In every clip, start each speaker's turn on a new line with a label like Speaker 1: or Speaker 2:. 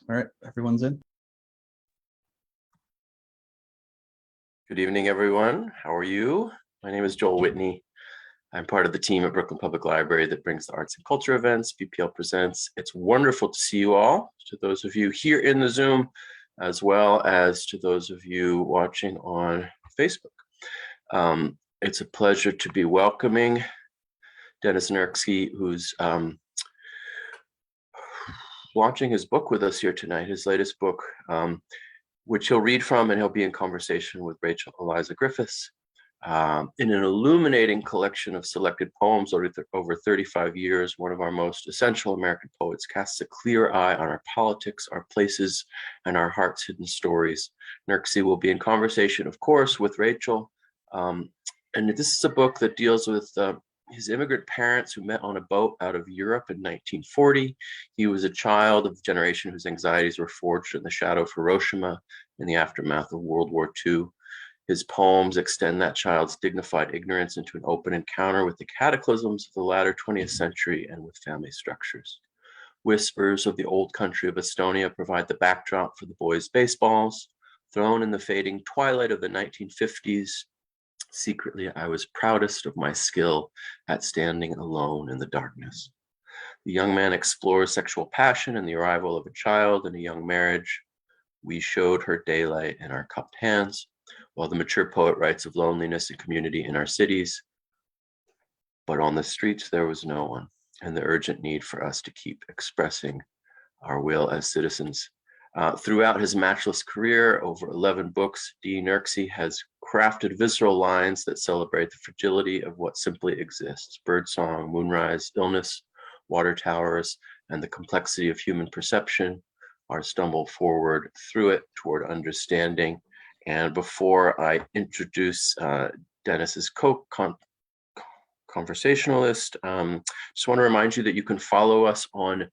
Speaker 1: All right, everyone's in.
Speaker 2: Good evening, everyone. How are you? My name is Joel Whitney. I'm part of the team at Brooklyn Public Library that brings the arts and culture events. BPL presents. It's wonderful to see you all, to those of you here in the Zoom, as well as to those of you watching on Facebook. It's a pleasure to be welcoming Dennis Nurkse, who's launching his book with us here tonight, his latest book, which he'll read from, and he'll be in conversation with Rachel Eliza Griffiths in an illuminating collection of selected poems over 35 years. One of our most essential American poets casts a clear eye on our politics, our places, and our heart's hidden stories. Nurkse will be in conversation, of course, with Rachel. And this is a book that deals with his immigrant parents who met on a boat out of Europe in 1940. He was a child of the generation whose anxieties were forged in the shadow of Hiroshima in the aftermath of World War II. His poems extend that child's dignified ignorance into an open encounter with the cataclysms of the latter 20th century and with family structures. Whispers of the old country of Estonia provide the backdrop for the boys' baseballs. Thrown in the fading twilight of the 1950s, secretly, I was proudest of my skill at standing alone in the darkness. The young man explores sexual passion and the arrival of a child in a young marriage. We showed her daylight in our cupped hands, while the mature poet writes of loneliness and community in our cities. But on the streets, there was no one, and the urgent need for us to keep expressing our will as citizens. Throughout his matchless career, over 11 books, D. Nurkse has crafted visceral lines that celebrate the fragility of what simply exists: birdsong, moonrise, illness, water towers, and the complexity of human perception. Our stumble forward through it toward understanding. And before I introduce Dennis's conversationalist, just want to remind you that you can follow us on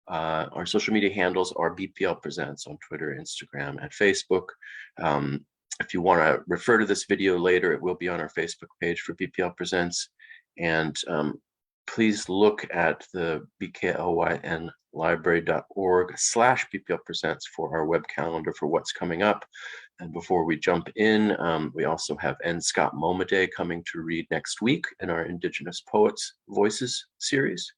Speaker 2: our social media handles are BPL Presents on Twitter, Instagram, and Facebook. If you want to refer to this video later, it will be on our Facebook page for BPL Presents. And please look at the bklynlibrary.org/BPL Presents for our web calendar for what's coming up. And before we jump in, we also have N. Scott Momaday coming to read next week in our Indigenous Poets Voices series.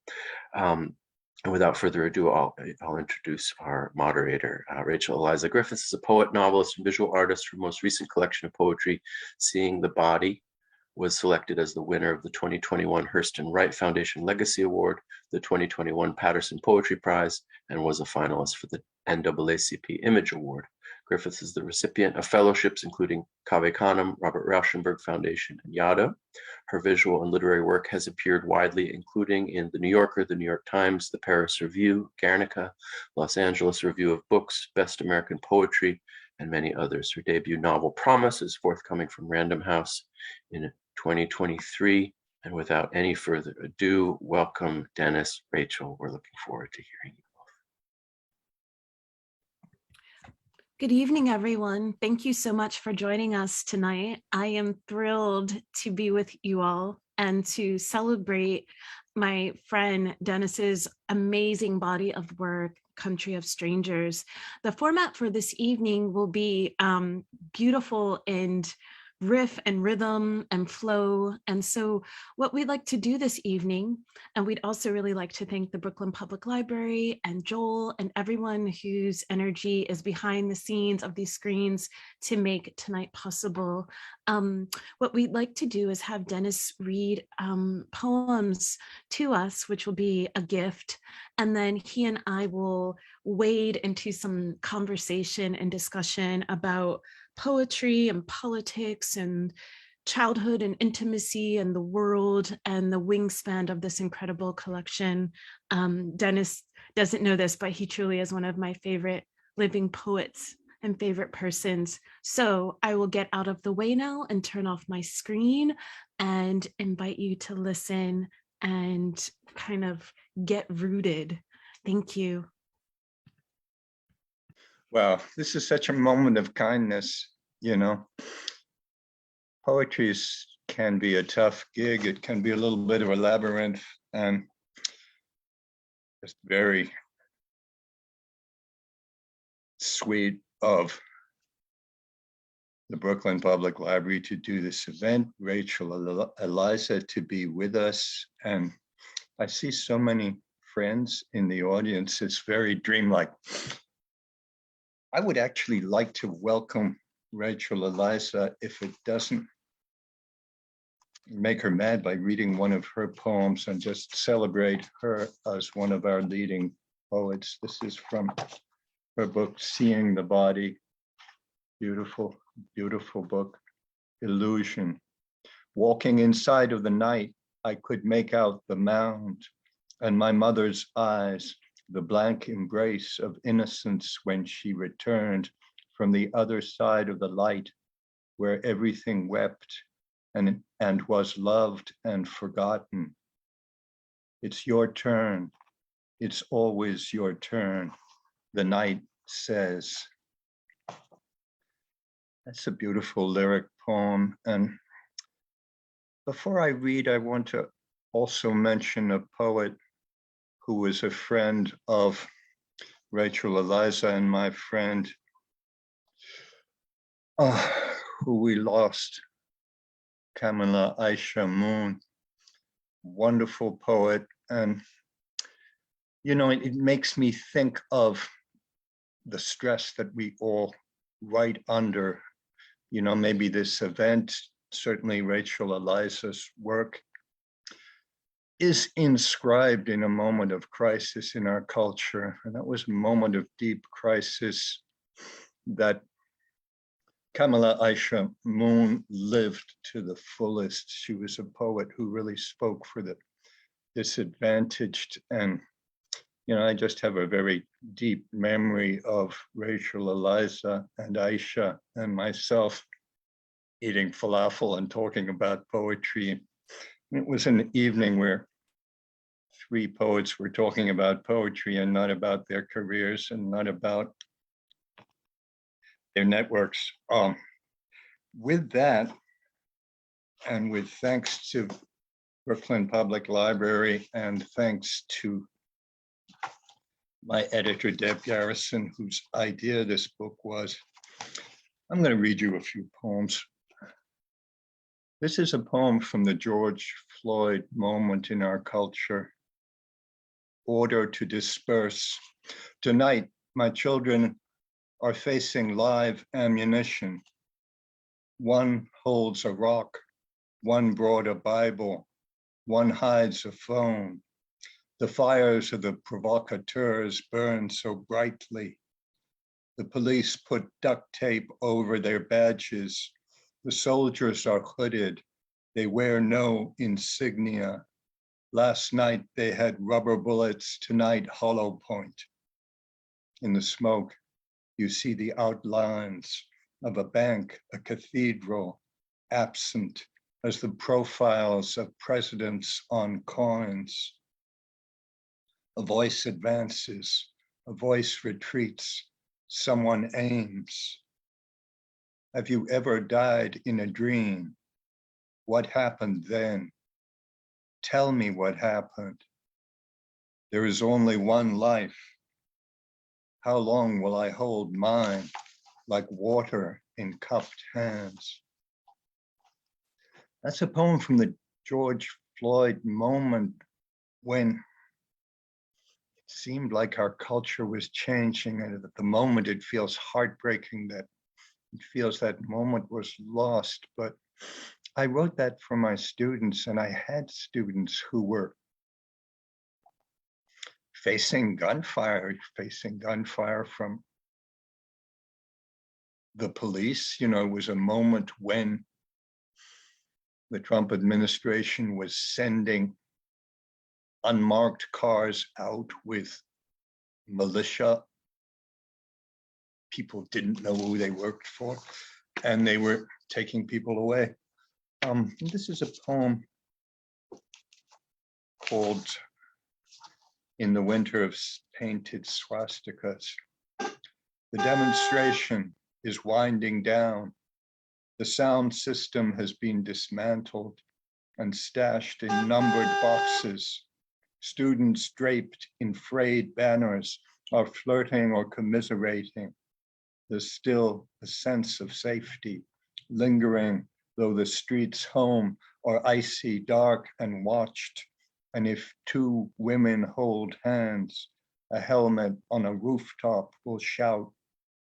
Speaker 2: And without further ado, I'll introduce our moderator. Rachel Eliza Griffiths is a poet, novelist, and visual artist. Her most recent collection of poetry, Seeing the Body, was selected as the winner of the 2021 Hurston Wright Foundation Legacy Award, the 2021 Patterson Poetry Prize, and was a finalist for the NAACP Image Award. Griffiths is the recipient of fellowships including Cave Canem, Robert Rauschenberg Foundation, and YADA. Her visual and literary work has appeared widely, including in The New Yorker, The New York Times, The Paris Review, Guernica, Los Angeles Review of Books, Best American Poetry, and many others. Her debut novel, Promise, is forthcoming from Random House in 2023. And without any further ado, welcome Dennis, Rachel. We're looking forward to hearing you.
Speaker 3: Good evening, everyone. Thank you so much for joining us tonight. I am thrilled to be with you all and to celebrate my friend Dennis's amazing body of work, Country of Strangers. The format for this evening will be beautiful and riff and rhythm and flow. And so what we'd like to do this evening, and we'd also really like to thank the Brooklyn Public Library and Joel and everyone whose energy is behind the scenes of these screens to make tonight possible. What we'd like to do is have Dennis read poems to us, which will be a gift. And then he and I will wade into some conversation and discussion about poetry and politics and childhood and intimacy and the world and the wingspan of this incredible collection. Dennis doesn't know this, but he truly is one of my favorite living poets and favorite persons. So I will get out of the way now and turn off my screen and invite you to listen and kind of get rooted. Thank you.
Speaker 4: Well, this is such a moment of kindness, you know. Poetry can be a tough gig. It can be a little bit of a labyrinth and just very sweet of the Brooklyn Public Library to do this event, Rachel, Eliza to be with us. And I see so many friends in the audience. It's very dreamlike. I would actually like to welcome Rachel Eliza, if it doesn't make her mad, by reading one of her poems and just celebrate her as one of our leading poets. This is from her book, Seeing the Body. Beautiful, beautiful book. Illusion. Walking inside of the night, I could make out the mound and my mother's eyes, the blank embrace of innocence when she returned from the other side of the light, where everything wept and was loved and forgotten. It's your turn. It's always your turn, the night says. That's a beautiful lyric poem. And before I read, I want to also mention a poet who was a friend of Rachel Eliza and my friend, who we lost, Kamala Aisha Moon, wonderful poet. And, you know, it makes me think of the stress that we all write under. You know, maybe this event, certainly Rachel Eliza's work, is inscribed in a moment of crisis in our culture. And that was a moment of deep crisis that Kamala Aisha Moon lived to the fullest. She was a poet who really spoke for the disadvantaged. And, you know, I just have a very deep memory of Rachel Eliza and Aisha and myself eating falafel and talking about poetry. It was an evening where three poets were talking about poetry and not about their careers and not about their networks. With that, and with thanks to Brooklyn Public Library and thanks to my editor, Deb Garrison, whose idea this book was, I'm going to read you a few poems. This is a poem from the George Floyd moment in our culture. Order to disperse. Tonight, my children are facing live ammunition. One holds a rock, one brought a Bible, one hides a phone. The fires of the provocateurs burn so brightly. The police put duct tape over their badges. The soldiers are hooded. They wear no insignia. Last night they had rubber bullets, tonight hollow point. In the smoke, you see the outlines of a bank, a cathedral, absent as the profiles of presidents on coins. A voice advances, a voice retreats, someone aims. Have you ever died in a dream? What happened then? Tell me what happened. There is only one life. How long will I hold mine like water in cupped hands? That's a poem from the George Floyd moment when it seemed like our culture was changing, and at the moment it feels heartbreaking that it feels that moment was lost. But I wrote that for my students, and I had students who were facing gunfire from the police. You know, it was a moment when the Trump administration was sending unmarked cars out with militia. People didn't know who they worked for, and they were taking people away. This is a poem called In the Winter of Painted Swastikas. The demonstration is winding down. The sound system has been dismantled and stashed in numbered boxes. Students draped in frayed banners are flirting or commiserating. there's still a sense of safety, lingering though the streets home are icy, dark, and watched. And if two women hold hands, a helmet on a rooftop will shout,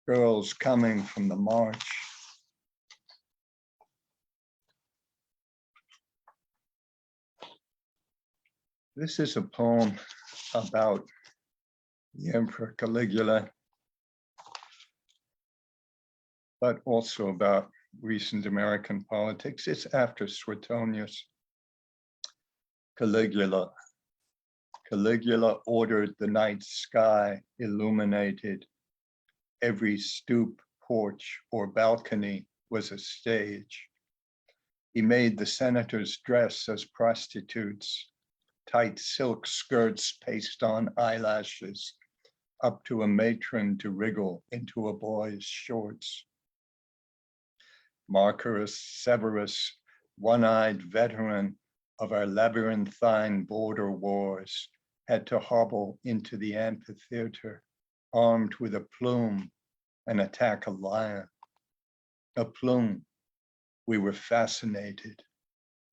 Speaker 4: girls coming from the march. This is a poem about the Emperor Caligula, but also about recent American politics. It's after Suetonius. Caligula. Caligula ordered the night sky illuminated. Every stoop, porch, or balcony was a stage. He made the senators dress as prostitutes, tight silk skirts pasted on eyelashes, up to a matron to wriggle into a boy's shorts. Marcus Severus, one-eyed veteran of our labyrinthine border wars, had to hobble into the amphitheater, armed with a plume, and attack a lion. A plume. We were fascinated.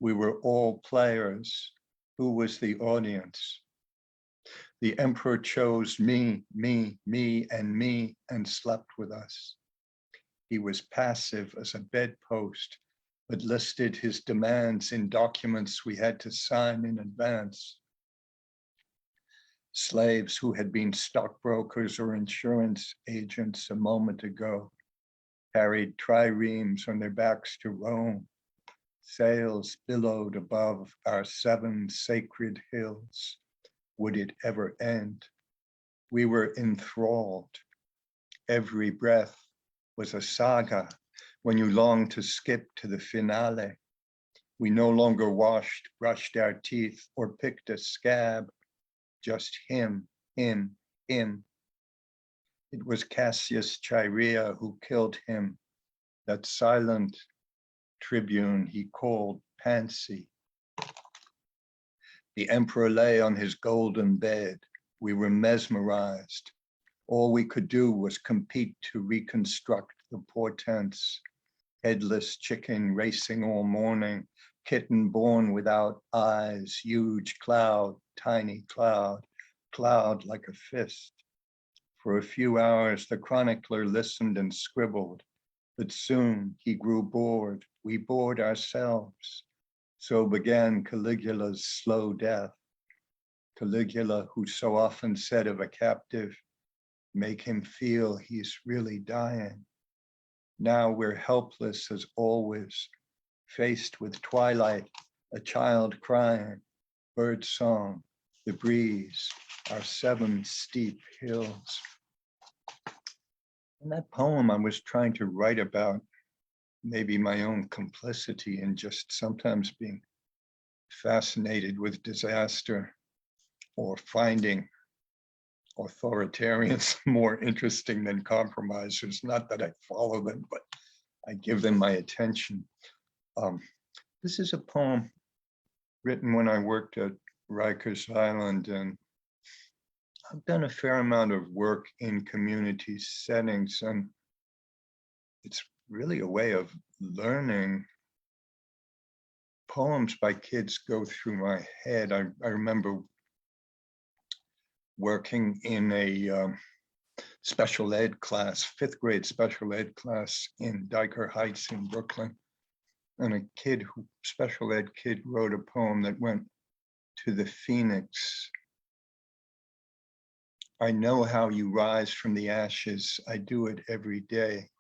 Speaker 4: We were all players. Who was the audience? The emperor chose me, and slept with us. He was passive as a bedpost, but listed his demands in documents we had to sign in advance. Slaves who had been stockbrokers or insurance agents a moment ago carried triremes on their backs to Rome. Sails billowed above our 7 sacred hills. Would it ever end? We were enthralled. Every breath was a saga when you longed to skip to the finale. We no longer brushed our teeth, or picked a scab. Just him. It was Cassius Chaerea who killed him, that silent tribune he called Pansy. The emperor lay on his golden bed. We were mesmerized. All we could do was compete to reconstruct the portents. Headless chicken racing all morning, kitten born without eyes, huge cloud, tiny cloud, cloud like a fist. For a few hours, the chronicler listened and scribbled, but soon he grew bored. We bored ourselves. So began Caligula's slow death. Caligula, who so often said of a captive, make him feel he's really dying. Now we're helpless as always, faced with twilight, a child crying, bird song, the breeze, our 7 steep hills. In that poem, I was trying to write about maybe my own complicity in just sometimes being fascinated with disaster or finding authoritarians more interesting than compromisers. Not that I follow them, but I give them my attention. This is a poem written when I worked at Rikers Island, and I've done a fair amount of work in community settings, and it's really a way of learning. Poems by kids go through my head. I remember working in a special ed class, 5th grade special ed class in Dyker Heights in Brooklyn. And a special ed kid wrote a poem that went to the phoenix. I know how you rise from the ashes. I do it every day.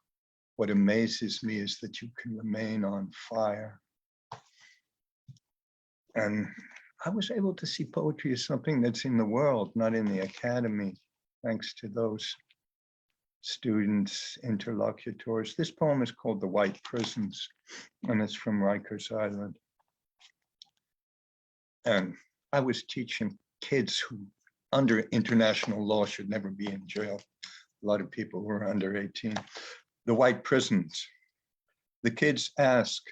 Speaker 4: What amazes me is that you can remain on fire. And I was able to see poetry as something that's in the world, not in the academy, thanks to those students, interlocutors. This poem is called The White Prisons, and it's from Rikers Island. And I was teaching kids who, under international law, should never be in jail. A lot of people were under 18. The White Prisons. The kids ask,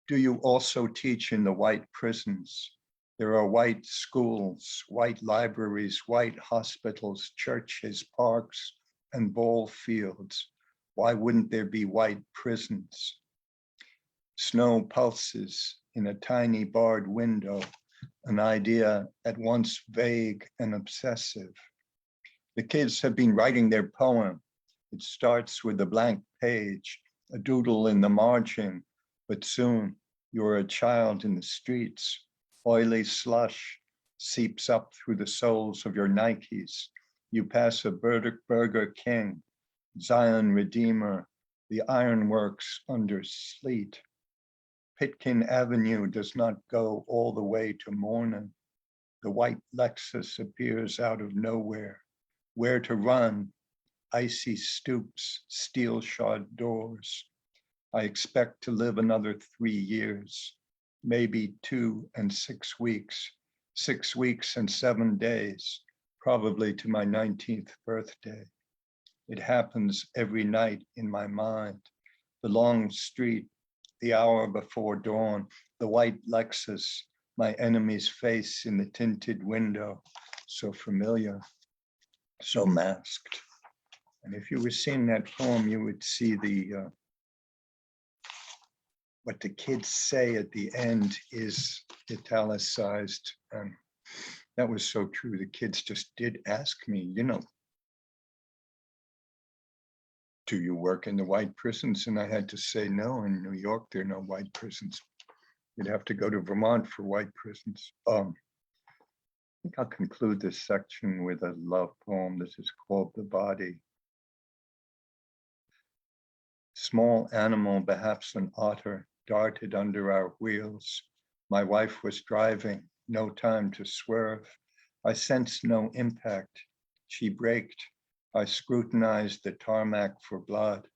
Speaker 4: do you also teach in the white prisons? There are white schools, white libraries, white hospitals, churches, parks, and ball fields. Why wouldn't there be white prisons? Snow pulses in a tiny barred window, an idea at once vague and obsessive. The kids have been writing their poem. It starts with a blank page, a doodle in the margin, but soon you're a child in the streets. Oily slush seeps up through the soles of your Nikes. You pass a Burger King, Zion Redeemer, the ironworks under sleet. Pitkin Avenue does not go all the way to Morning. The white Lexus appears out of nowhere. Where to run? Icy stoops, steel-shod doors. I expect to live another 3 years, maybe 2 and 6 weeks, 6 weeks and 7 days, probably to my 19th birthday. It happens every night in my mind. The long street, the hour before dawn, the white Lexus, my enemy's face in the tinted window, so familiar, so masked. And if you were seeing that poem, you would see what the kids say at the end is italicized. And that was so true. The kids just did ask me, do you work in the white prisons? And I had to say, no, in New York, there are no white prisons. You'd have to go to Vermont for white prisons. I think I'll conclude this section with a love poem. This is called The Body. Small animal, perhaps an otter, darted under our wheels. My wife was driving, no time to swerve. I sensed no impact. She braked. I scrutinized the tarmac for blood.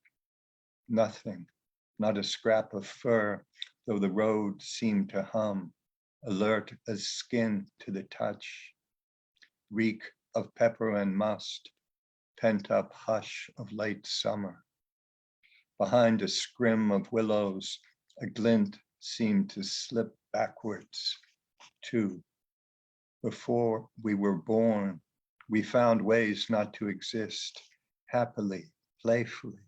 Speaker 4: Nothing, not a scrap of fur, though the road seemed to hum, alert as skin to the touch. Reek of pepper and must, pent-up hush of late summer. Behind a scrim of willows, a glint seemed to slip backwards, too. Before we were born, we found ways not to exist, happily, playfully,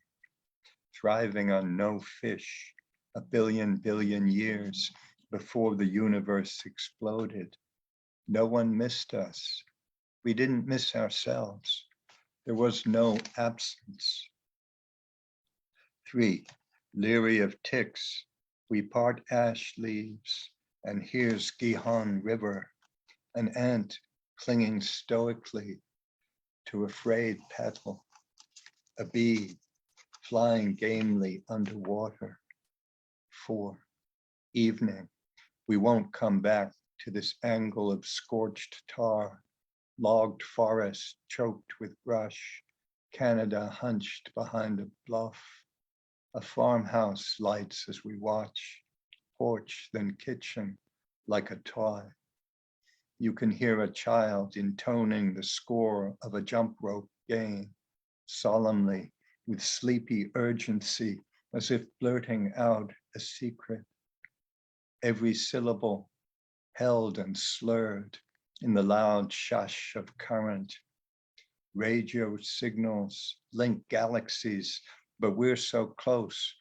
Speaker 4: thriving on no fish, a billion years before the universe exploded. No one missed us. We didn't miss ourselves. There was no absence. 3, leery of ticks, we part ash leaves, and here's Gihon River, an ant clinging stoically to a frayed petal, a bee flying gamely underwater. 4, evening, we won't come back to this angle of scorched tar, logged forest choked with brush, Canada hunched behind a bluff. A farmhouse lights as we watch, porch then kitchen, like a toy. You can hear a child intoning the score of a jump rope game, solemnly, with sleepy urgency, as if blurting out a secret. Every syllable held and slurred in the loud shush of current. Radio signals link galaxies, but we're so close.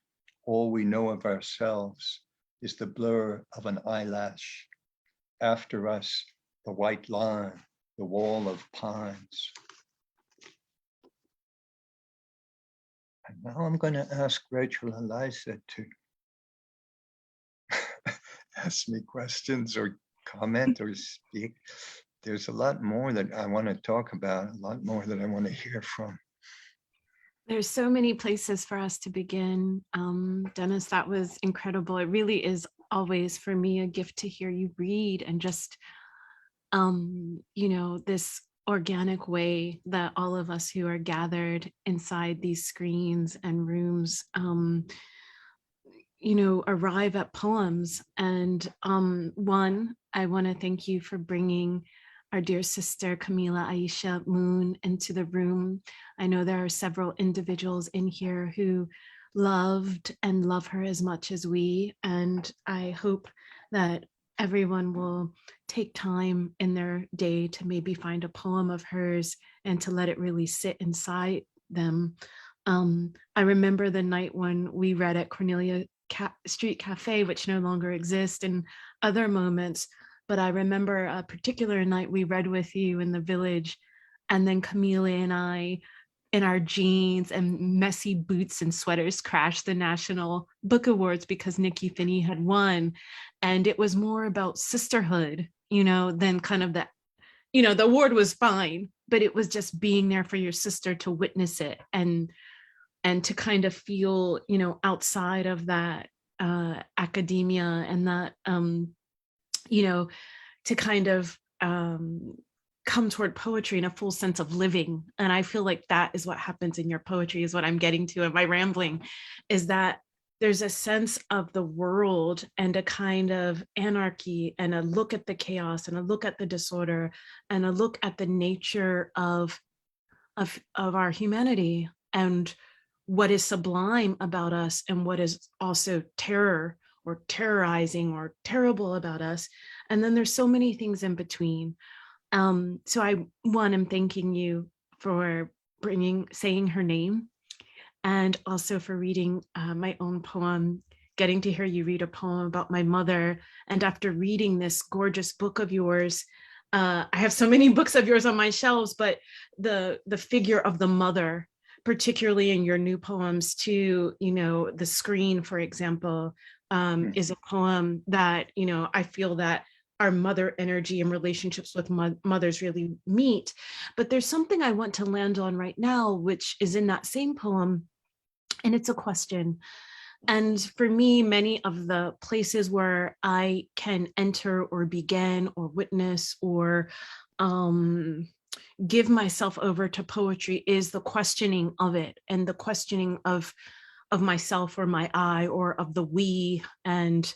Speaker 4: All we know of ourselves is the blur of an eyelash. After us, the white line, the wall of pines. And now I'm going to ask Rachel Eliza to ask me questions or comment or speak. There's a lot more that I want to talk about, a lot more that I want to hear from.
Speaker 3: There's so many places for us to begin. Dennis, that was incredible. It really is always for me a gift to hear you read and just, this organic way that all of us who are gathered inside these screens and rooms, arrive at poems. And one, I want to thank you for bringing our dear sister Camila Aisha Moon into the room. I know there are several individuals in here who loved and love her as much as we, and I hope that everyone will take time in their day to maybe find a poem of hers and to let it really sit inside them. I remember the night when we read at Cornelia Street Cafe, which no longer exists, and other moments. But I remember a particular night we read with you in the village, and then Camille and I, in our jeans and messy boots and sweaters, crashed the National Book Awards because Nikki Finney had won. And it was more about sisterhood, than kind of the, the award was fine, but it was just being there for your sister to witness it and to kind of feel, outside of that academia and that, to kind of come toward poetry in a full sense of living. And I feel like that is what happens in your poetry, is what I'm getting to in my rambling, is that there's a sense of the world and a kind of anarchy and a look at the chaos and a look at the disorder and a look at the nature of our humanity and what is sublime about us and what is also terror or terrorizing or terrible about us. And then there's so many things in between. So I'm thanking you for saying her name, and also for reading my own poem, getting to hear you read a poem about my mother. And after reading this gorgeous book of yours, I have so many books of yours on my shelves, but the figure of the mother, particularly in your new poems too, The Screen, for example, is a poem that, I feel that our mother energy and relationships with mothers really meet. But there's something I want to land on right now, which is in that same poem, and it's a question. And for me, many of the places where I can enter or begin or witness or give myself over to poetry is the questioning of it, and the questioning of myself or my I or of the we, and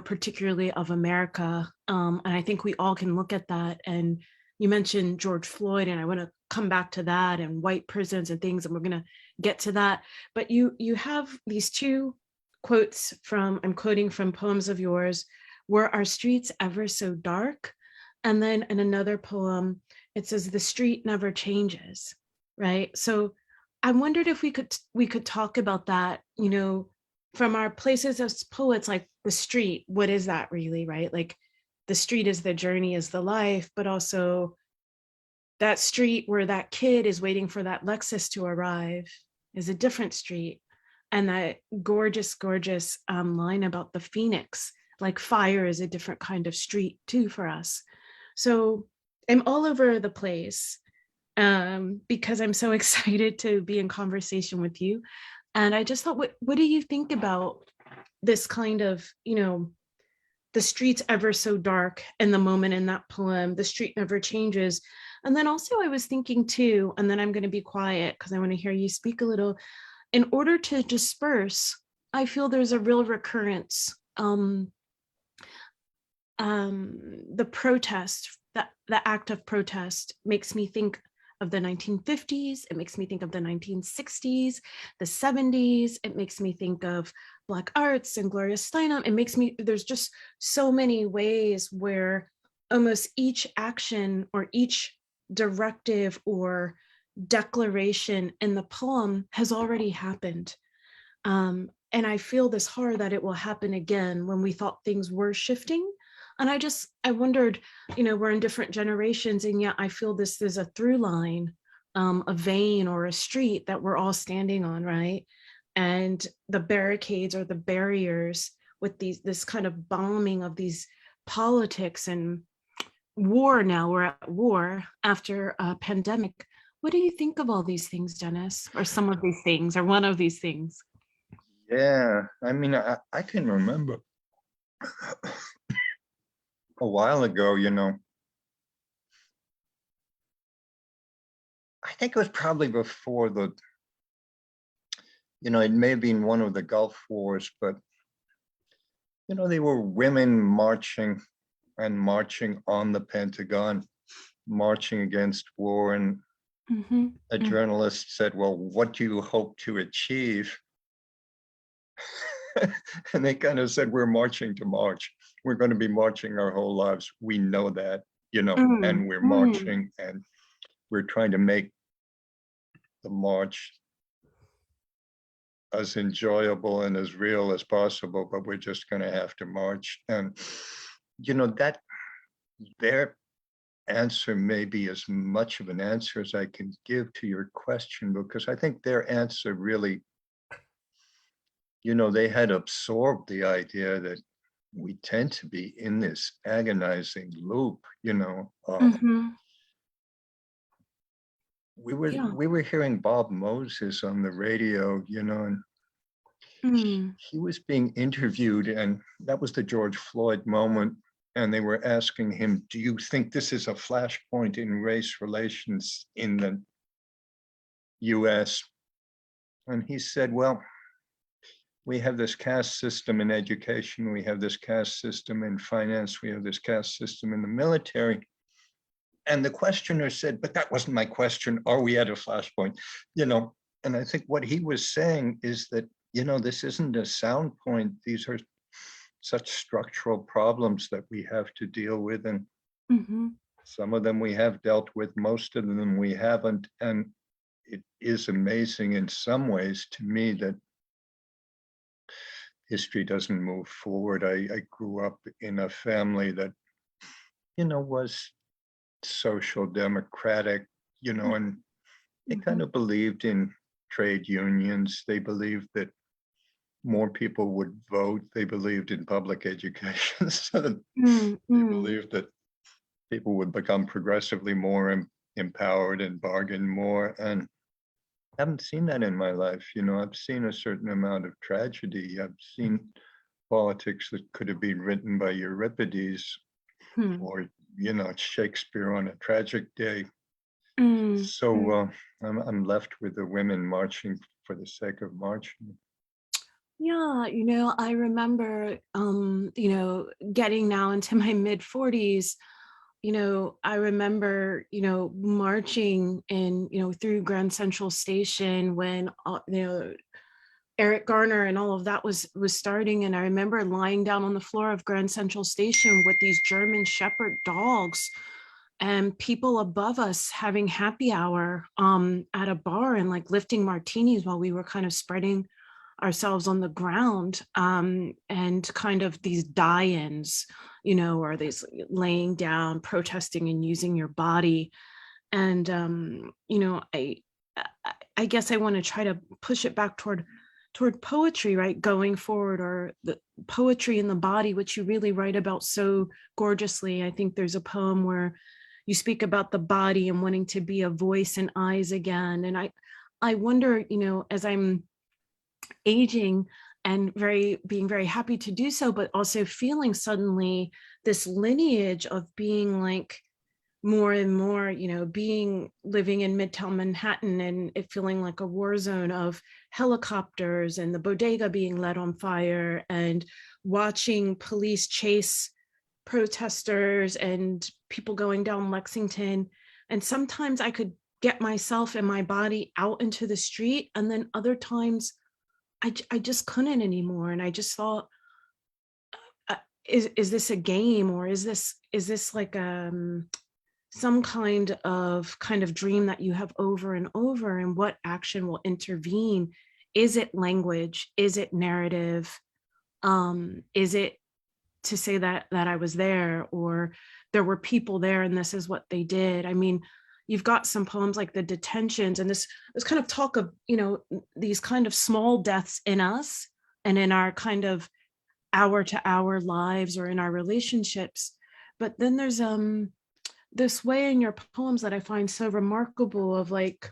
Speaker 3: particularly of America. And I think we all can look at that. And you mentioned George Floyd, and I want to come back to that, and white prisons and things, and we're going to get to that. But you have these two quotes from, I'm quoting from poems of yours: "Were our streets ever so dark?" And then in another poem, it says, "The street never changes," right? So I wondered if we could talk about that, from our places as poets, like the street, what is that really, right? Like the street is the journey, is the life, but also that street where that kid is waiting for that Lexus to arrive is a different street. And that gorgeous, gorgeous line about the Phoenix, like fire is a different kind of street too for us. So I'm all over the place because I'm so excited to be in conversation with you. And I just thought, what do you think about this kind of, the street's ever so dark, and the moment in that poem, the street never changes. And then also I was thinking too, and then I'm going to be quiet because I want to hear you speak a little. In order to disperse, I feel there's a real recurrence. The protest, the act of protest makes me think of the 1950s. It makes me think of the 1960s, the 70s. It makes me think of Black arts and Gloria Steinem. It makes me, there's just so many ways where almost each action or each directive or declaration in the poem has already happened. And I feel this horror that it will happen again when we thought things were shifting. And I wondered, we're in different generations, and yet I feel there's a through line, a vein or a street that we're all standing on, right? And the barricades or the barriers with this kind of bombing of these politics and war. Now we're at war after a pandemic. What do you think of all these things, Dennis? Or some of these things, or one of these things?
Speaker 4: Yeah, I mean, I can remember a while ago, I think it was probably before it may have been one of the Gulf Wars, but, there were women marching on the Pentagon, marching against war. And a journalist said, "Well, what do you hope to achieve?" And they kind of said, "We're marching to march. We're going to be marching our whole lives. We know that, and we're marching, and we're trying to make the march as enjoyable and as real as possible, but we're just going to have to march. And, that their answer may be as much of an answer as I can give to your question, because I think their answer really, they had absorbed the idea that we tend to be in this agonizing loop,
Speaker 3: Mhm. Yeah.
Speaker 4: we were hearing Bob Moses on the radio, and
Speaker 3: Mm.
Speaker 4: he was being interviewed, and that was the George Floyd moment. And they were asking him, do you think this is a flashpoint in race relations in the US? And he said, well, we have this caste system in education, we have this caste system in finance, we have this caste system in the military. And the questioner said, but that wasn't my question. Are we at a flashpoint? And I think what he was saying is that, this isn't a sound point. These are such structural problems that we have to deal with. And
Speaker 3: Mhm.
Speaker 4: some of them we have dealt with, most of them we haven't. And it is amazing in some ways to me that history doesn't move forward. I grew up in a family that, was social democratic, and they kind of believed in trade unions. They believed that more people would vote. They believed in public education. So that
Speaker 3: Mm.
Speaker 4: they
Speaker 3: Mm.
Speaker 4: believed that people would become progressively more empowered and bargain more. And I haven't seen that in my life. I've seen a certain amount of tragedy. I've seen politics that could have been written by Euripides
Speaker 3: Mm.
Speaker 4: or, Shakespeare on a tragic day.
Speaker 3: Mm.
Speaker 4: So I'm left with the women marching for the sake of marching.
Speaker 3: Yeah, I remember, getting now into my mid 40s, I remember, marching in, through Grand Central Station when, Eric Garner and all of that was starting. And I remember lying down on the floor of Grand Central Station with these German Shepherd dogs and people above us having happy hour at a bar and like lifting martinis while we were kind of spreading ourselves on the ground, and kind of these die-ins, or these laying down, protesting and using your body. And I guess I want to try to push it back toward poetry, right, going forward, or the poetry in the body, which you really write about so gorgeously. I think there's a poem where you speak about the body and wanting to be a voice and eyes again. And I wonder, as I'm aging and being very happy to do so, but also feeling suddenly this lineage of being like more and more, living in Midtown Manhattan and it feeling like a war zone of helicopters and the bodega being lit on fire and watching police chase protesters and people going down Lexington. And sometimes I could get myself and my body out into the street, and then other times I just couldn't anymore. And I just thought, is this a game, or is this like some kind of dream that you have over and over, and what action will intervene? Is it language? Is it narrative? Is it to say that I was there, or there were people there and this is what they did? I mean, you've got some poems like The Detentions, and this kind of talk of, these kind of small deaths in us and in our kind of hour to hour lives or in our relationships. But then there's this way in your poems that I find so remarkable of like,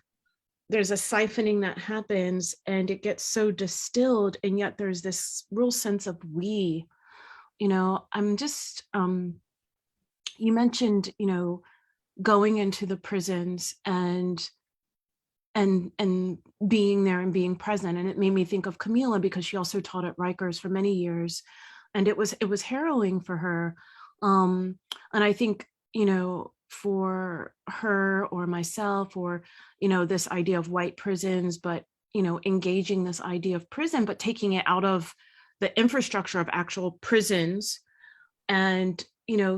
Speaker 3: there's a siphoning that happens and it gets so distilled, and yet there's this real sense of we. I'm just, you mentioned, going into the prisons and being there and being present. And it made me think of Camila, because she also taught at Rikers for many years. And it was harrowing for her. And I think, for her or myself, or, this idea of white prisons, but, engaging this idea of prison, but taking it out of the infrastructure of actual prisons, and,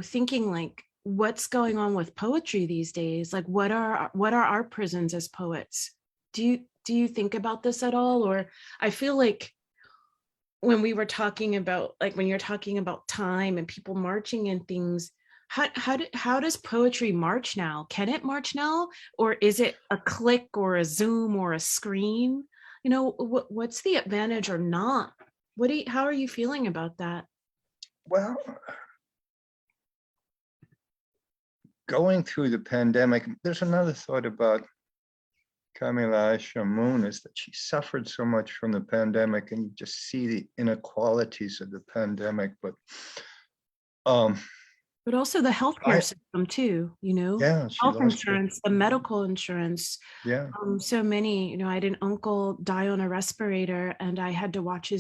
Speaker 3: thinking like, what's going on with poetry these days? Like, what are our prisons as poets? do you think about this at all? Or I feel like when we were talking about, like, when you're talking about time and people marching and things, how does poetry march now? Can it march now, or is it a click or a Zoom or a screen? What's the advantage or not? How are you feeling about that?
Speaker 4: Well, going through the pandemic, there's another thought about Kamila Shamoun, is that she suffered so much from the pandemic, and you just see the inequalities of the pandemic. But
Speaker 3: But also the healthcare system too,
Speaker 4: yeah, she
Speaker 3: health
Speaker 4: lost her.
Speaker 3: insurance, the medical insurance.
Speaker 4: Yeah,
Speaker 3: So many, I had an uncle die on a respirator, and I had to watch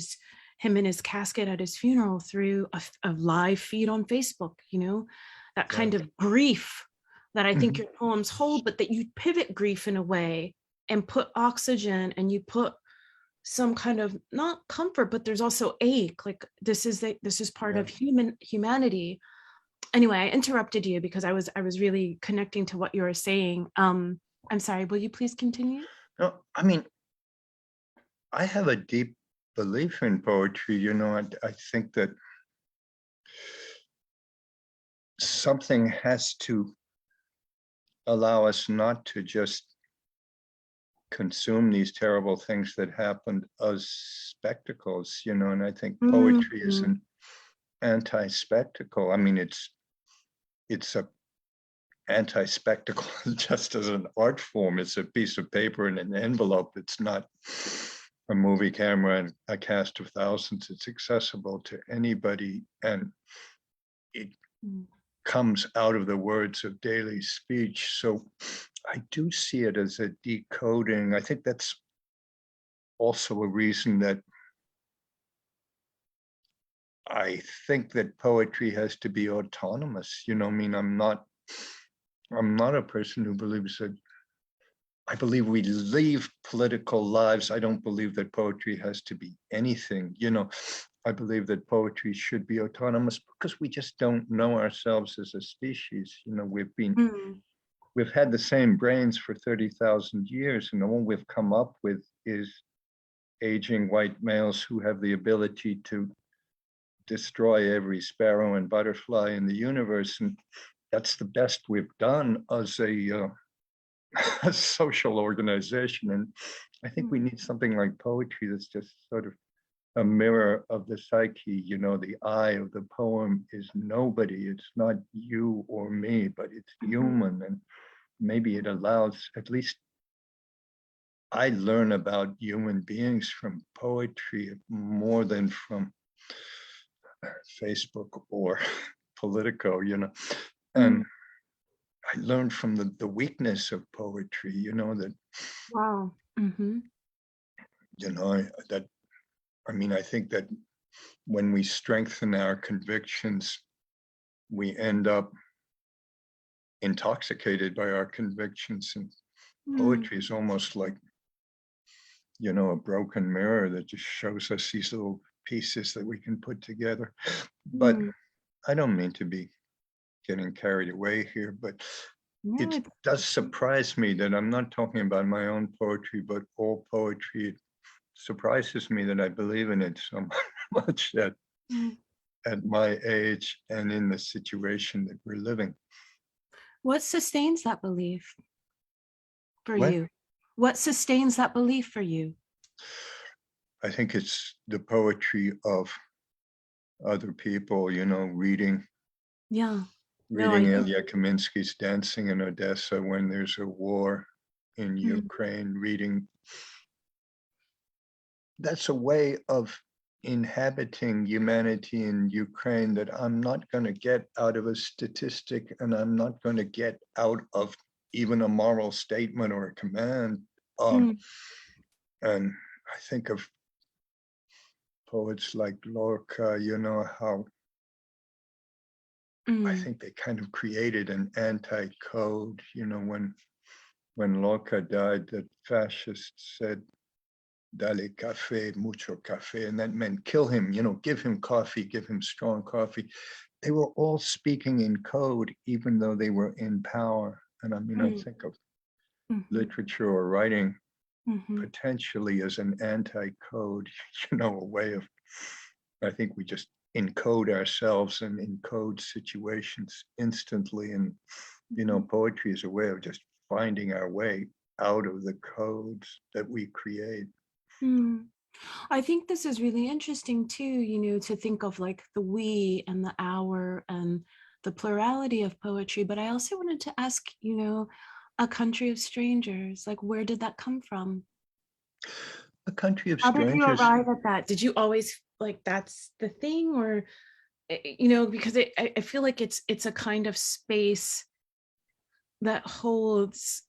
Speaker 3: him in his casket at his funeral through a live feed on Facebook, that
Speaker 4: yeah.
Speaker 3: kind of grief that I think
Speaker 4: Mhm.
Speaker 3: your poems hold, but that you pivot grief in a way and put oxygen, and you put some kind of, not comfort, but there's also ache. Like, this is part
Speaker 4: Yeah.
Speaker 3: of humanity. Anyway, I interrupted you because I was really connecting to what you were saying. I'm sorry, will you please continue?
Speaker 4: No, I mean, I have a deep belief in poetry. I think that something has to allow us not to just consume these terrible things that happened as spectacles, and I think poetry is
Speaker 3: Mhm.
Speaker 4: an anti-spectacle. I mean, it's a anti-spectacle just as an art form. It's a piece of paper in an envelope. It's not a movie camera and a cast of thousands. It's accessible to anybody, and it
Speaker 3: Mm.
Speaker 4: comes out of the words of daily speech. So I do see it as a decoding. I think that's also a reason that I think that poetry has to be autonomous. I mean, I'm not a person who believes that. I believe we live political lives. I don't believe that poetry has to be anything. I believe that poetry should be autonomous because we just don't know ourselves as a species.
Speaker 3: Mm.
Speaker 4: We've had the same brains for 30,000 years, and all we've come up with is aging white males who have the ability to destroy every sparrow and butterfly in the universe. And that's the best we've done as a social organization. And I think we need something like poetry that's just sort of a mirror of the psyche. The eye of the poem is nobody. It's not you or me, but it's human. And maybe it allows, at least I learn about human beings from poetry more than from Facebook or Politico, and
Speaker 3: Mm.
Speaker 4: I learned from the weakness of poetry, that,
Speaker 3: Wow. Mm-hmm.
Speaker 4: that, I mean, I think that when we strengthen our convictions, we end up intoxicated by our convictions. And
Speaker 3: Mm.
Speaker 4: poetry is almost like, a broken mirror that just shows us these little pieces that we can put together. But
Speaker 3: Mm.
Speaker 4: I don't mean to be getting carried away here, but
Speaker 3: No,
Speaker 4: it does surprise me that I'm not talking about my own poetry, but all poetry. It surprises me that I believe in it so much
Speaker 3: Mm.
Speaker 4: at my age and in the situation that we're living.
Speaker 3: What sustains that belief for
Speaker 4: What?
Speaker 3: you? What sustains that belief for you?
Speaker 4: I think it's the poetry of other people, reading
Speaker 3: Yeah. No,
Speaker 4: reading Ilya Kaminsky's Dancing in Odessa when there's a war in
Speaker 3: Mm.
Speaker 4: Ukraine, reading. That's a way of inhabiting humanity in Ukraine that I'm not going to get out of a statistic, and I'm not going to get out of even a moral statement or a command.
Speaker 3: Mm.
Speaker 4: And I think of poets like Lorca, how I
Speaker 3: Mm.
Speaker 4: think they kind of created an anti-code, when Lorca died, that fascists said, dale café, mucho café, and that meant kill him, give him coffee, give him strong coffee. They were all speaking in code, even though they were in power. And I mean, I
Speaker 3: Mm.
Speaker 4: think of
Speaker 3: Mhm.
Speaker 4: literature or writing
Speaker 3: Mhm.
Speaker 4: potentially as an anti-code, a way of, I think we just encode ourselves and encode situations instantly. And, poetry is a way of just finding our way out of the codes that we create.
Speaker 3: Mm. I think this is really interesting too, to think of like the we and the our and the plurality of poetry. But I also wanted to ask, a country of strangers, like where did that come from?
Speaker 4: A country of
Speaker 3: How did you
Speaker 4: strangers.
Speaker 3: arrive at that? Did you always like that's the thing, or because I feel like it's a kind of space that holds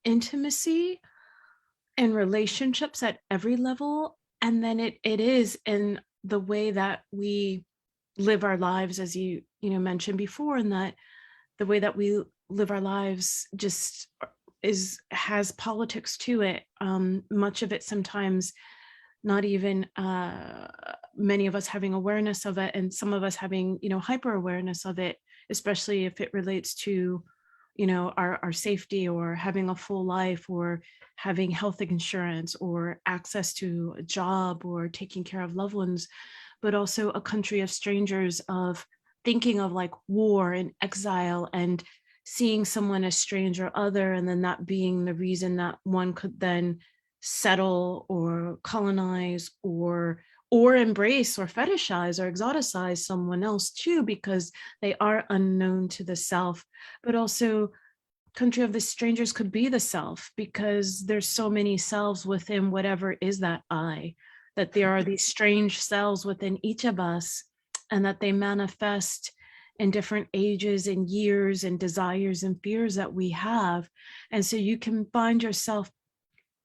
Speaker 3: intimacy and relationships at every level, and then it is in the way that we live our lives, as you mentioned before, and that the way that we live our lives just has politics to it, much of it sometimes not even many of us having awareness of it, and some of us having hyper awareness of it, especially if it relates to our safety, or having a full life, or having health insurance, or access to a job, or taking care of loved ones. But also a country of strangers, of thinking of like war and exile, and seeing someone as strange or other, and then that being the reason that one could then settle or colonize, or embrace or fetishize or exoticize someone else too, because they are unknown to the self. But also country of the strangers could be the self, because there's so many selves within whatever is that I, that there are these strange selves within each of us, and that they manifest in different ages and years and desires and fears that we have. And so you can find yourself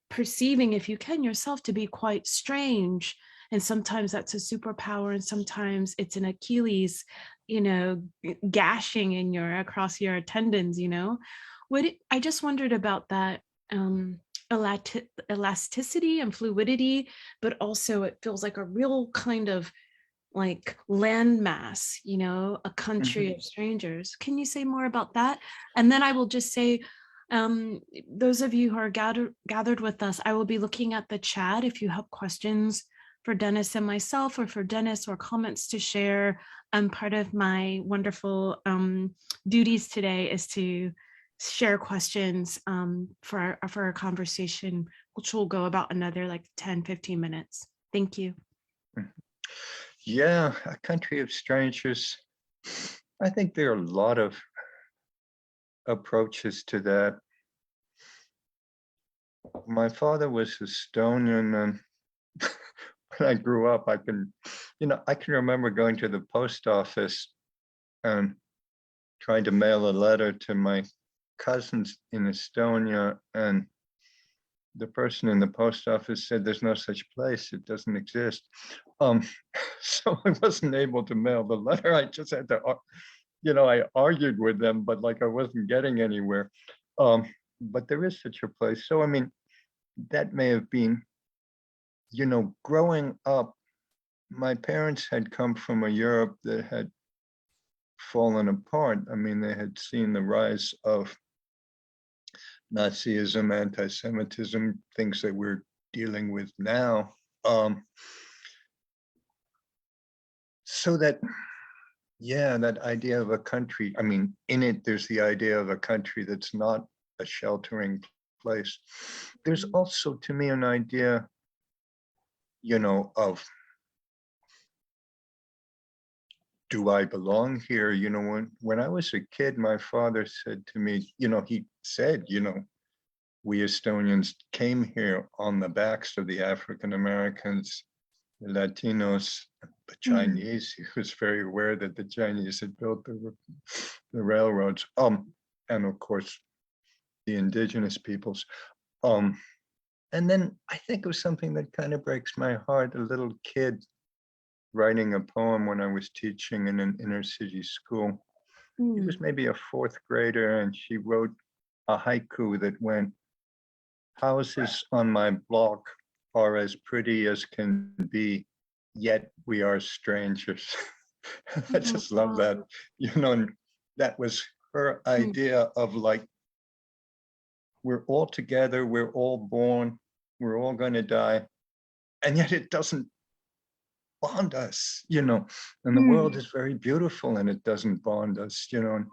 Speaker 3: perceiving, if you can, yourself to be quite strange, and sometimes that's a superpower, and sometimes it's an Achilles, gashing in your across your tendons. I just wondered about that, elasticity and fluidity, but also it feels like a real kind of like landmass, a country of strangers. Can you say more about that? And then I will just say, those of you who are gathered with us, I will be looking at the chat if you have questions for Dennis and myself, or for Dennis, or comments to share. Part of my wonderful duties today is to share questions for our conversation, which will go about another like 10-15 minutes. Thank you.
Speaker 4: Yeah, a country of strangers. I think there are a lot of approaches to that. My father was Estonian, and when I grew up, I can remember going to the post office and trying to mail a letter to my cousins in Estonia, and the person in the post office said, "There's no such place, it doesn't exist." So I wasn't able to mail the letter. I just had to, I argued with them, but like I wasn't getting anywhere. But there is such a place. So, I mean, that may have been, growing up, my parents had come from a Europe that had fallen apart. I mean, they had seen the rise of Nazism, anti-Semitism, things that we're dealing with now. So that, yeah, that idea of a country, I mean, in it, there's the idea of a country that's not a sheltering place. There's also, to me, an idea, of, do I belong here? When I was a kid, my father said to me, he said, we Estonians came here on the backs of the African Americans, the Latinos, the Chinese. He was very aware that the Chinese had built the railroads, and of course, the indigenous peoples. And then I think it was something that kind of breaks my heart. A little kid writing a poem when I was teaching in an inner city school. He was maybe a fourth grader, and she wrote a haiku that went, "Houses on my block are as pretty as can be, yet we are strangers." I just love that, and that was her idea of like we're all together, we're all born, we're all going to die, and yet it doesn't bond us, and the world is very beautiful and it doesn't bond us, and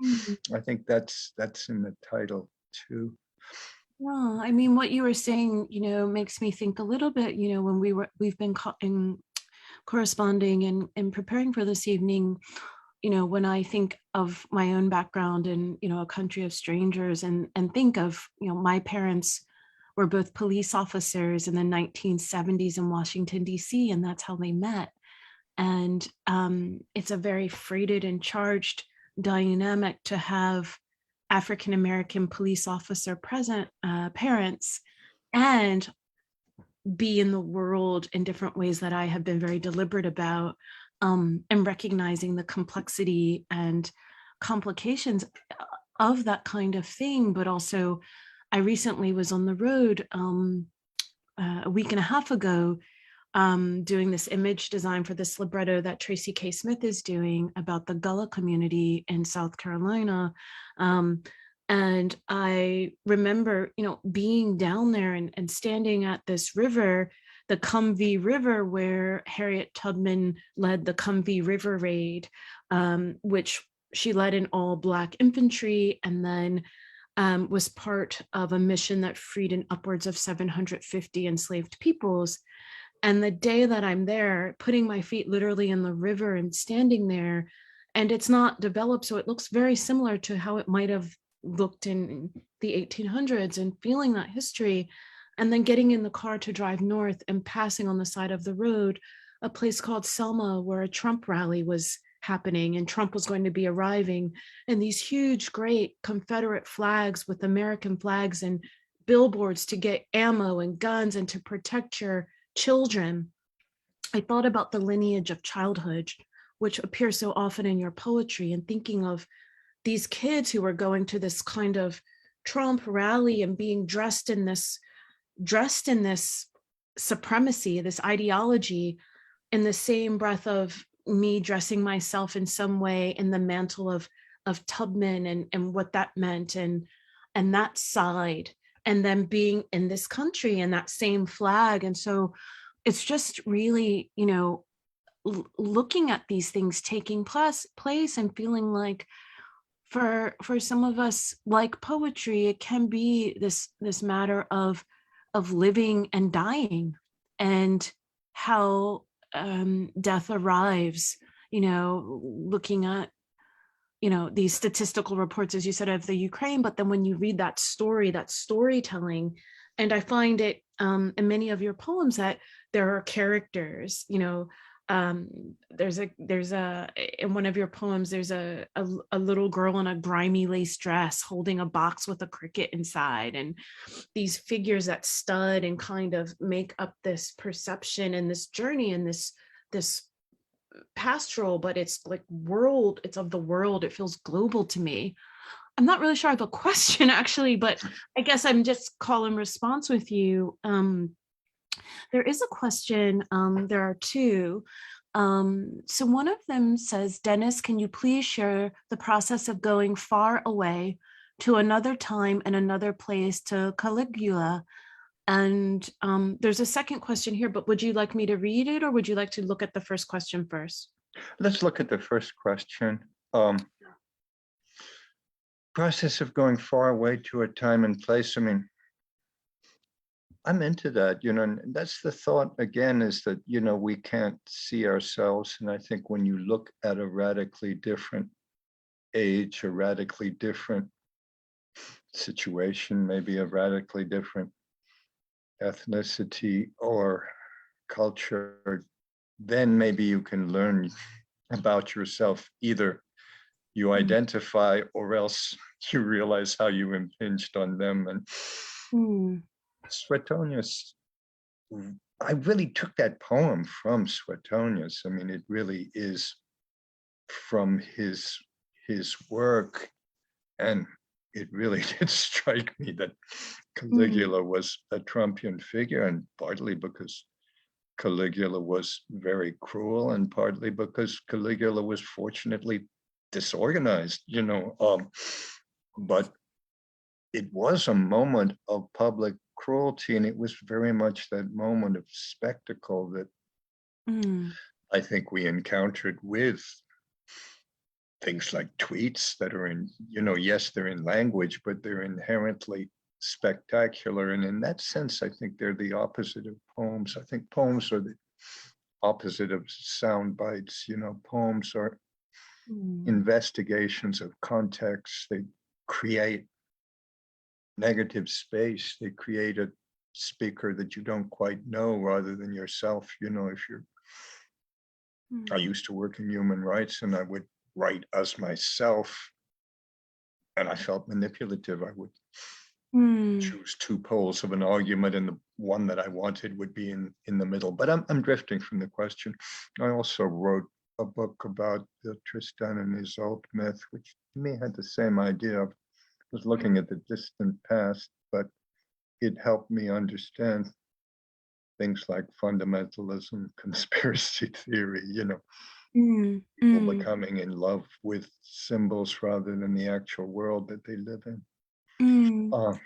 Speaker 4: I think that's in the title too.
Speaker 3: Well, I mean, what you were saying, makes me think a little bit, when we've been corresponding and preparing for this evening, when I think of my own background in, a country of strangers and think of, my parents were both police officers in the 1970s in Washington, D.C., and that's how they met. And it's a very freighted and charged dynamic to have African-American police officer parents and be in the world in different ways that I have been very deliberate about, and recognizing the complexity and complications of that kind of thing. But also, I recently was on the road a week and a half ago, doing this image design for this libretto that Tracy K. Smith is doing about the Gullah community in South Carolina. And I remember, being down there and standing at this river, the Combahee River, where Harriet Tubman led the Combahee River Raid, which she led in all Black infantry, and then was part of a mission that freed in upwards of 750 enslaved peoples. And the day that I'm there, putting my feet literally in the river and standing there, and it's not developed, so it looks very similar to how it might have looked in the 1800s, and feeling that history, and then getting in the car to drive north and passing on the side of the road a place called Selma, where a Trump rally was happening and Trump was going to be arriving, and these huge, great Confederate flags with American flags and billboards to get ammo and guns and to protect your children. I thought about the lineage of childhood, which appears so often in your poetry, and thinking of these kids who were going to this kind of Trump rally and being dressed in this supremacy, this ideology, in the same breath of me dressing myself in some way in the mantle of Tubman and what that meant, and that side, and then being in this country and that same flag. And so it's just really, looking at these things taking place and feeling like for some of us, like poetry, it can be this matter of living and dying, and how death arrives, looking at these statistical reports, as you said, of the Ukraine, but then when you read that story, that storytelling, and I find it in many of your poems that there are characters, there's a in one of your poems, there's a little girl in a grimy lace dress holding a box with a cricket inside, and these figures that stud and kind of make up this perception and this journey and this pastoral, but it's like world, it's of the world, it feels global to me. I'm not really sure I have a question actually, but I guess I'm just call and response with you. There is a question, there are two. So one of them says, Dennis, can you please share the process of going far away to another time and another place to Caligula? And there's a second question here, but would you like me to read it, or would you like to look at the first question first?
Speaker 4: Let's look at the first question. Process of going far away to a time and place. I mean, I'm into that, and that's the thought again, is that, we can't see ourselves. And I think when you look at a radically different age, a radically different situation, maybe a radically different ethnicity or culture, then maybe you can learn about yourself. Either you identify or else you realize how you impinged on them. And Suetonius, I really took that poem from Suetonius. I mean, it really is from his work, and it really did strike me that Caligula was a Trumpian figure, and partly because Caligula was very cruel, and partly because Caligula was fortunately disorganized, but it was a moment of public cruelty, and it was very much that moment of spectacle that
Speaker 3: Mm,
Speaker 4: I think we encountered with things like tweets that are in, yes, they're in language, but they're inherently spectacular. And in that sense, I think they're the opposite of poems. I think poems are the opposite of sound bites. Poems are
Speaker 3: mm,
Speaker 4: investigations of context. They create negative space. They create a speaker that you don't quite know rather than yourself. If you're, I
Speaker 3: mm,
Speaker 4: used to work in human rights and I would write as myself and I felt manipulative. I would
Speaker 3: mm,
Speaker 4: choose two poles of an argument and the one that I wanted would be in the middle. But I'm drifting from the question. I also wrote a book about the Tristan and Isolde myth, which to me had the same idea of was looking at the distant past, but it helped me understand things like fundamentalism, conspiracy theory,
Speaker 3: mm,
Speaker 4: people
Speaker 3: mm,
Speaker 4: becoming in love with symbols rather than the actual world that they live in.
Speaker 3: mm.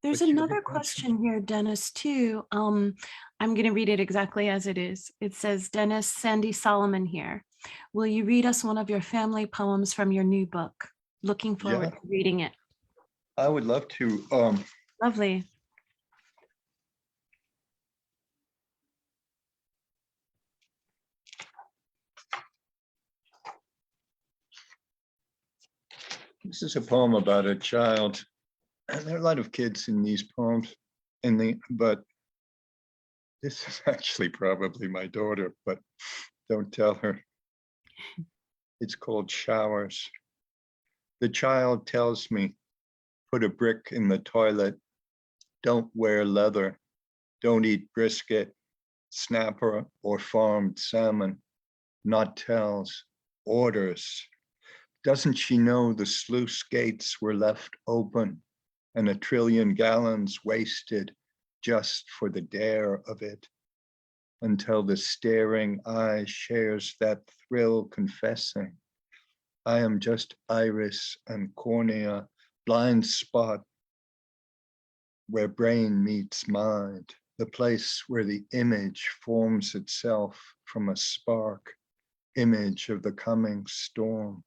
Speaker 3: There's
Speaker 4: But you have a
Speaker 3: another
Speaker 4: question?
Speaker 3: question here, Dennis, too. I'm going to read it exactly as it is. It says, Dennis, Sandy Solomon here. Will you read us one of your family poems from your new book? Looking forward
Speaker 4: Yeah,
Speaker 3: to reading it.
Speaker 4: I would love to.
Speaker 3: Lovely.
Speaker 4: This is a poem about a child, and there are a lot of kids in these poems, but this is actually probably my daughter, but don't tell her. It's called Showers. The child tells me, put a brick in the toilet, don't wear leather, don't eat brisket, snapper or farmed salmon, not tells, orders. Doesn't she know the sluice gates were left open and 1 trillion gallons wasted just for the dare of it, until the staring eye shares that thrill confessing, I am just iris and cornea, blind spot where brain meets mind, the place where the image forms itself from a spark, image of the coming storm.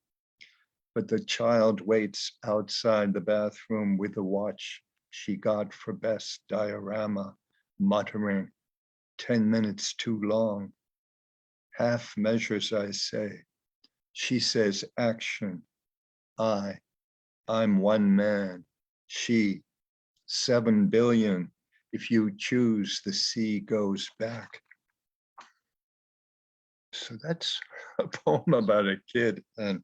Speaker 4: But the child waits outside the bathroom with the watch she got for best diorama, muttering, 10 minutes too long. Half measures, I say. She says action. I'm one man. She, 7 billion. If you choose, the sea goes back. So that's a poem about a kid and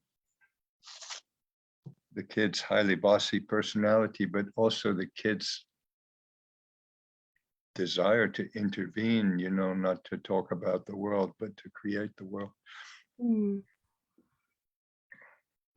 Speaker 4: the kid's highly bossy personality, but also the kid's desire to intervene, not to talk about the world, but to create the world.
Speaker 3: Mm.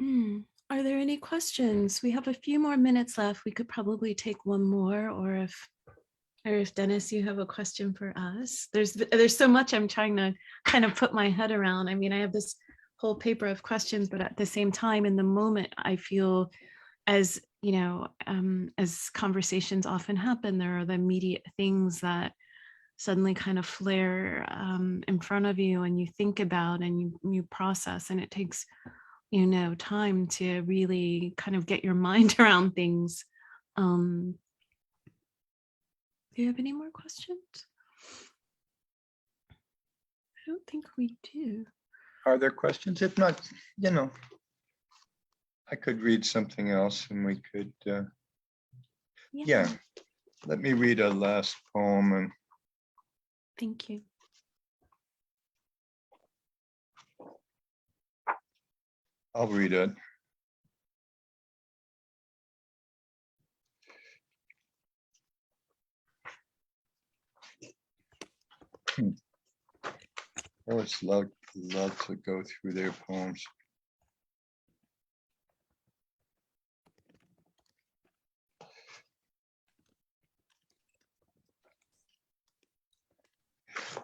Speaker 3: Mm. Are there any questions? We have a few more minutes left. We could probably take one more, or if Dennis, you have a question for us. There's so much I'm trying to kind of put my head around. I mean, I have this whole paper of questions, but at the same time, in the moment, I feel as as conversations often happen, there are the immediate things that suddenly kind of flare in front of you, and you think about and you process, and it takes time to really kind of get your mind around things. Do you have any more questions? I don't think we do.
Speaker 4: Are there questions? If not, I could read something else and we could, yeah. Let me read a last poem and
Speaker 3: Thank you.
Speaker 4: I'll read it. I always love to go through their poems.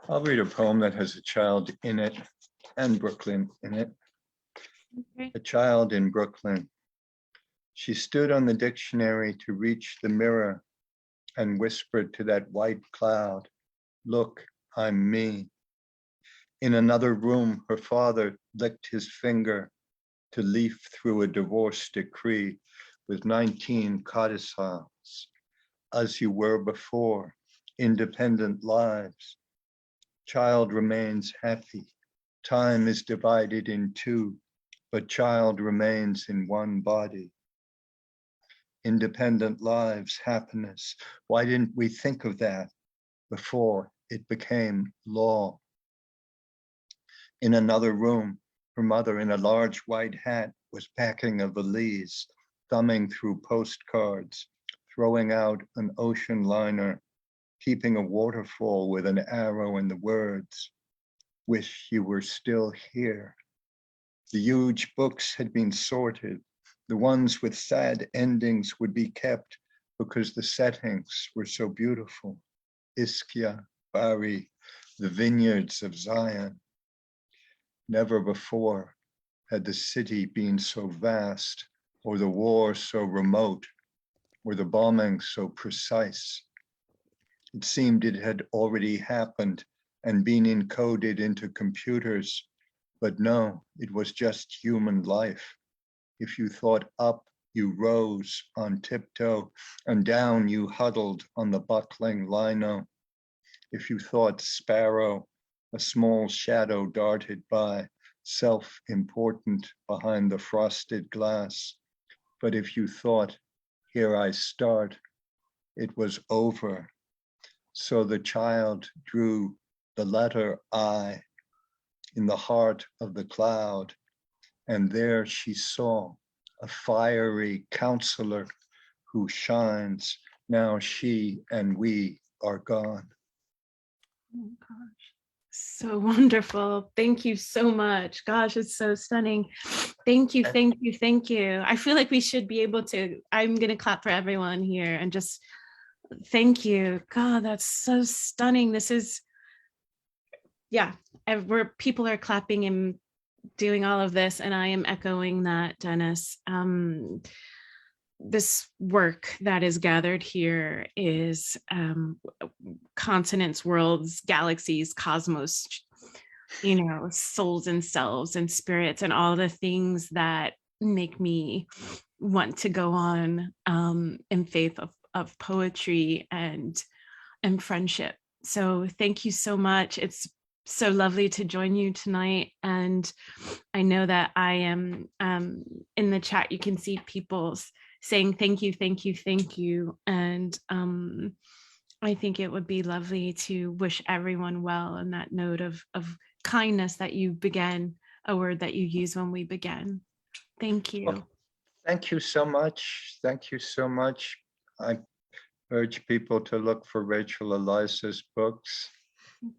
Speaker 4: I'll read a poem that has a child in it and Brooklyn in it.
Speaker 3: Okay.
Speaker 4: A child in Brooklyn. She stood on the dictionary to reach the mirror and whispered to that white cloud, "Look, I'm me." In another room, her father licked his finger to leaf through a divorce decree with 19 codicils. As you were before, independent lives. Child remains happy. Time is divided in two, but child remains in one body. Independent lives, happiness. Why didn't we think of that before it became law? In another room, her mother in a large white hat was packing a valise, thumbing through postcards, throwing out an ocean liner, keeping a waterfall with an arrow in the words, "Wish you were still here." The huge books had been sorted. The ones with sad endings would be kept because the settings were so beautiful. Ischia, Bari, the vineyards of Zion. Never before had the city been so vast, or the war so remote, or the bombing so precise. It seemed it had already happened and been encoded into computers, but no, it was just human life. If you thought up, you rose on tiptoe, and down you huddled on the buckling lino. If you thought sparrow, a small shadow darted by, self-important behind the frosted glass. But if you thought, here I start, it was over. So the child drew the letter I in the heart of the cloud, and there she saw a fiery counselor who shines. Now she and we are gone.
Speaker 3: Oh gosh, so wonderful. Thank you so much. Gosh, it's so stunning. Thank you, thank you, thank you. I feel like we should be able to, I'm going to clap for everyone here and just thank you. God, that's so stunning. This is, yeah, where people are clapping and doing all of this, and I am echoing that, Dennis. This work that is gathered here is continents, worlds, galaxies, cosmos, you know, souls and selves and spirits and all the things that make me want to go on in faith of poetry and friendship. So thank you so much. It's so lovely to join you tonight. And I know that I am in the chat, you can see people saying thank you, thank you, thank you. And I think it would be lovely to wish everyone well on that note of kindness that you began, a word that you use when we began. Thank you.
Speaker 4: Well, thank you so much. Thank you so much. I urge people to look for Rachel Eliza's books.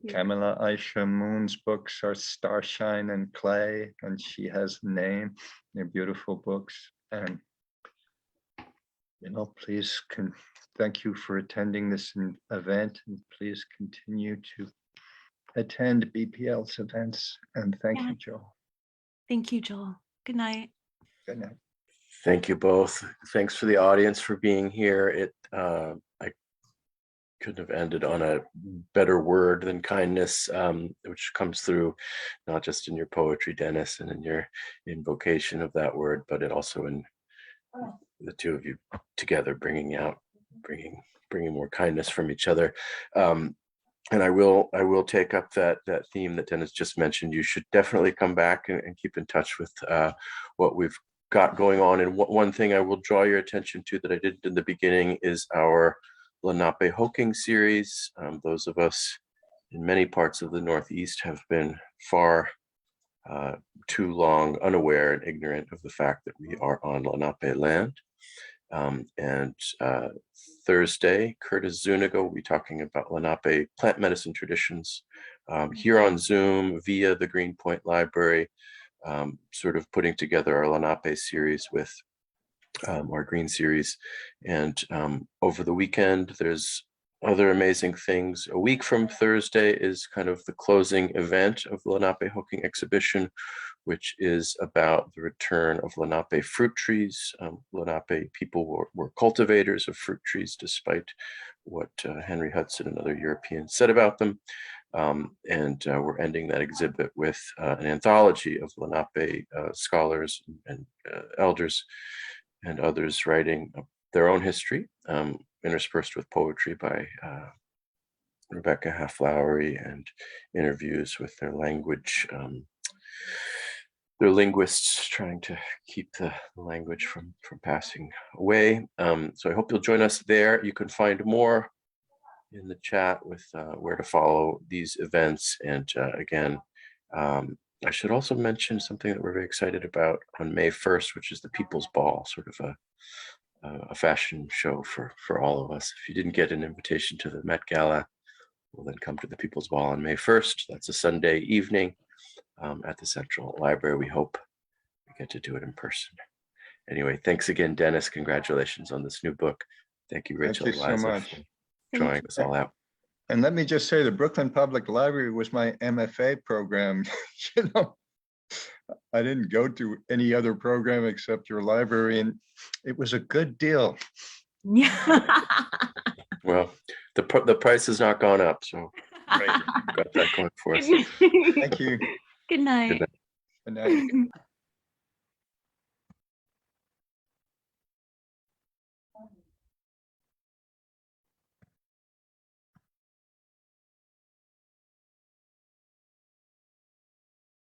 Speaker 4: Kamala Aisha Moon's books are Starshine and Clay, and she has a name. They're beautiful books. And, you know, please thank you for attending this event, and please continue to attend BPL's events. And thank you, Joel.
Speaker 3: Thank you, Joel. Good night.
Speaker 4: Good night.
Speaker 2: Thank you both. Thanks for the audience for being here. I couldn't have ended on a better word than kindness, which comes through not just in your poetry, Dennis, and in your invocation of that word, but it also in the two of you together bringing more kindness from each other. And I will take up that theme that Dennis just mentioned. You should definitely come back and keep in touch with what we've got going on. And one thing I will draw your attention to that I did in the beginning is our Lenape Hoking series. Those of us in many parts of the Northeast have been far too long unaware and ignorant of the fact that we are on Lenape land. And Thursday, Curtis Zuniga will be talking about Lenape plant medicine traditions here on Zoom via the Greenpoint Library, sort of putting together our Lenape series with our green series. And over the weekend, there's other amazing things. A week from Thursday is kind of the closing event of the Lenape Hoking exhibition, which is about the return of Lenape fruit trees. Lenape people were cultivators of fruit trees, despite what Henry Hudson and other Europeans said about them. And we're ending that exhibit with an anthology of Lenape scholars and elders and others writing their own history, interspersed with poetry by Rebecca Half-Lowry and interviews with their linguists trying to keep the language from passing away. So I hope you'll join us there. You can find more in the chat with where to follow these events. And again, I should also mention something that we're very excited about on May 1st, which is the People's Ball, sort of a fashion show for all of us. If you didn't get an invitation to the Met Gala, well, then come to the People's Ball on May 1st. That's a Sunday evening at the Central Library. We hope we get to do it in person. Anyway, thanks again, Dennis. Congratulations on this new book. Thank you, Rachel.
Speaker 4: Thank you so much.
Speaker 2: Drawing us all out.
Speaker 4: And let me just say, the Brooklyn Public Library was my MFA program. You know, I didn't go to any other program except your library, and it was a good deal.
Speaker 3: Yeah.
Speaker 2: Well, the price has not gone up, so got that going for us.
Speaker 4: Thank you.
Speaker 3: Good night.
Speaker 2: Good night.
Speaker 4: Good night.